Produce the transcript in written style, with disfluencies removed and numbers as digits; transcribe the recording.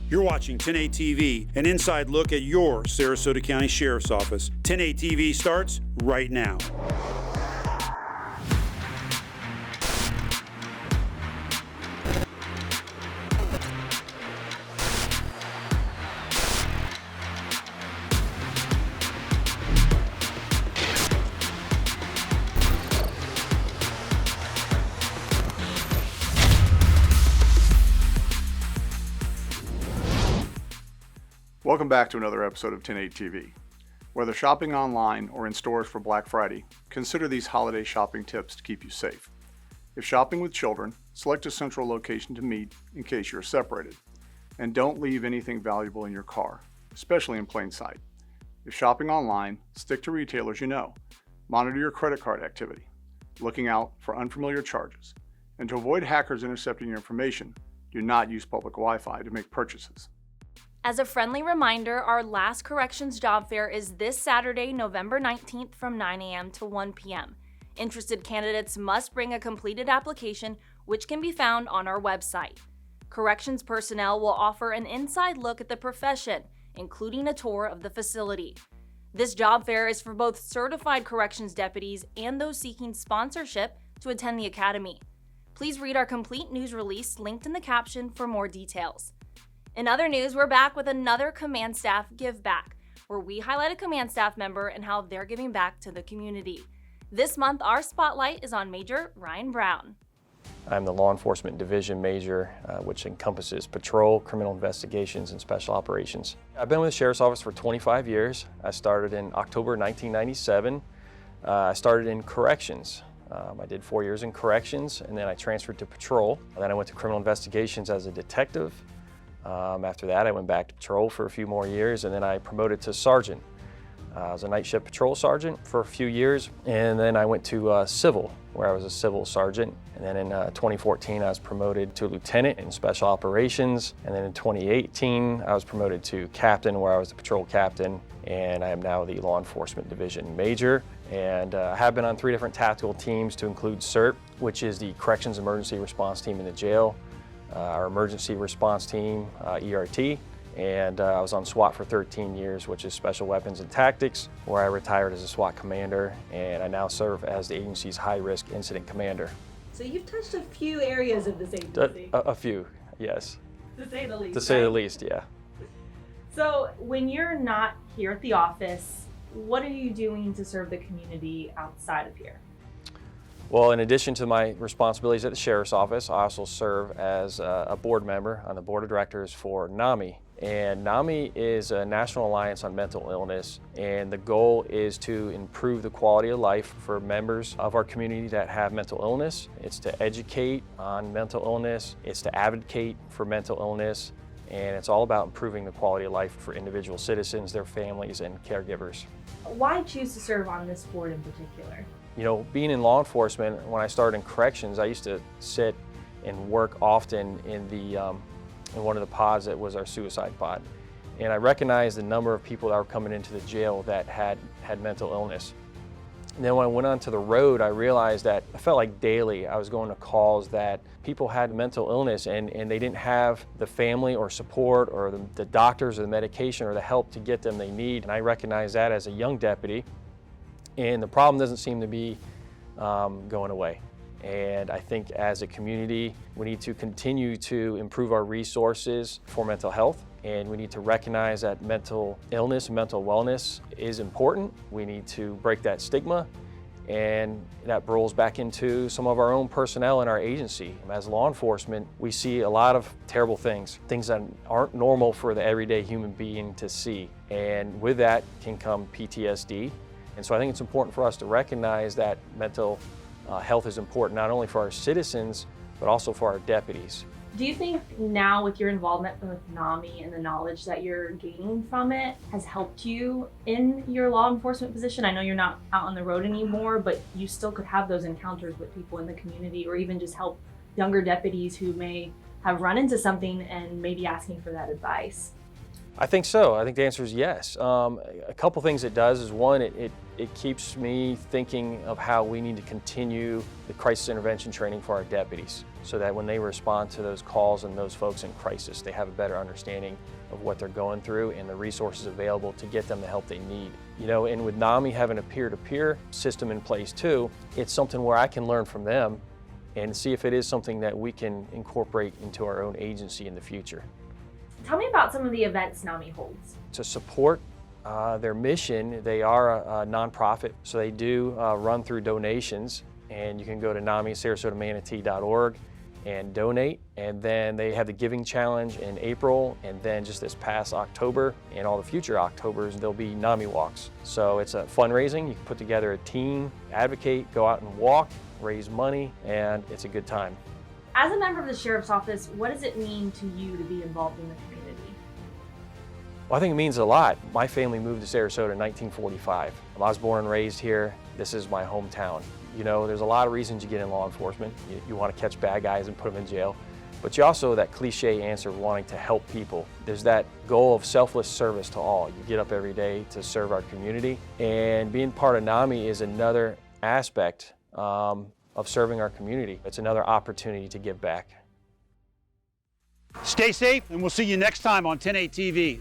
You're watching 10/8 TV, an inside look at your Sarasota County Sheriff's Office. 10/8 TV starts right now. Welcome back to another episode of 10/8 TV. Whether shopping online or in stores for Black Friday, consider these holiday shopping tips to keep you safe. If shopping with children, select a central location to meet in case you're separated. And don't leave anything valuable in your car, especially in plain sight. If shopping online, stick to retailers you know. Monitor your credit card activity, looking out for unfamiliar charges. And to avoid hackers intercepting your information, do not use public Wi-Fi to make purchases. As a friendly reminder, our last corrections job fair is this Saturday, November 19th from 9 a.m. to 1 p.m. Interested candidates must bring a completed application, which can be found on our website. Corrections personnel will offer an inside look at the profession, including a tour of the facility. This job fair is for both certified corrections deputies and those seeking sponsorship to attend the academy. Please read our complete news release linked in the caption for more details. In other news, we're back with another Command Staff Give Back, where we highlight a Command Staff member and how they're giving back to the community. This month, our spotlight is on Major Ryan Brown. I'm the Law Enforcement Division Major, which encompasses patrol, criminal investigations, and special operations. I've been with the Sheriff's Office for 25 years. I started in October 1997. I started in corrections. I did 4 years in corrections, and then I transferred to patrol. And then I went to criminal investigations as a detective. After that, I went back to patrol for a few more years, and then I promoted to sergeant. I was a night shift patrol sergeant for a few years, and then I went to civil, where I was a civil sergeant. And then in 2014, I was promoted to lieutenant in special operations. And then in 2018, I was promoted to captain, where I was the patrol captain. And I am now the Law Enforcement Division Major. And I have been on 3 different tactical teams to include CERT, which is the Corrections Emergency Response Team in the jail. Our emergency response team, ERT, and I was on SWAT for 13 years, which is Special Weapons and Tactics, where I retired as a SWAT commander, and I now serve as the agency's high-risk incident commander. So you've touched a few areas of this agency. A few, yes. To say the least. To say the least, yeah. So when you're not here at the office, what are you doing to serve the community outside of here? Well, in addition to my responsibilities at the Sheriff's Office, I also serve as a board member on the board of directors for NAMI. And NAMI is a National Alliance on Mental Illness, and the goal is to improve the quality of life for members of our community that have mental illness. It's to educate on mental illness, it's to advocate for mental illness, and it's all about improving the quality of life for individual citizens, their families, and caregivers. Why choose to serve on this board in particular? You know, being in law enforcement, when I started in corrections, I used to sit and work often in one of the pods that was our suicide pod. And I recognized the number of people that were coming into the jail that had mental illness. And then when I went onto the road, I realized that I felt like daily I was going to calls that people had mental illness and they didn't have the family or support or the doctors or the medication or the help to get them they need. And I recognized that as a young deputy. And the problem doesn't seem to be going away. And I think as a community, we need to continue to improve our resources for mental health. And we need to recognize that mental illness, mental wellness is important. We need to break that stigma. And that rolls back into some of our own personnel in our agency. As law enforcement, we see a lot of terrible things that aren't normal for the everyday human being to see. And with that can come PTSD. And so I think it's important for us to recognize that mental health is important not only for our citizens, but also for our deputies. Do you think now with your involvement with NAMI and the knowledge that you're gaining from it has helped you in your law enforcement position? I know you're not out on the road anymore, but you still could have those encounters with people in the community or even just help younger deputies who may have run into something and maybe asking for that advice. I think so. I think the answer is yes. A couple things it does is, one, it keeps me thinking of how we need to continue the crisis intervention training for our deputies, so that when they respond to those calls and those folks in crisis, they have a better understanding of what they're going through and the resources available to get them the help they need. You know, and with NAMI having a peer-to-peer system in place too, it's something where I can learn from them and see if it is something that we can incorporate into our own agency in the future. Tell me about some of the events NAMI holds. To support their mission, they are a nonprofit, so they do run through donations, and you can go to NAMI-SarasotaManatee.org and donate. And then they have the Giving Challenge in April, and then just this past October and all the future Octobers, there'll be NAMI walks. So it's a fundraising. You can put together a team, advocate, go out and walk, raise money, and it's a good time. As a member of the Sheriff's Office, what does it mean to you to be involved in the community? Well, I think it means a lot. My family moved to Sarasota in 1945. I was born and raised here. This is my hometown. You know, there's a lot of reasons you get in law enforcement. You want to catch bad guys and put them in jail. But you also, that cliche answer of wanting to help people. There's that goal of selfless service to all. You get up every day to serve our community. And being part of NAMI is another aspect of serving our community. It's another opportunity to give back. Stay safe, and we'll see you next time on 10/8 TV.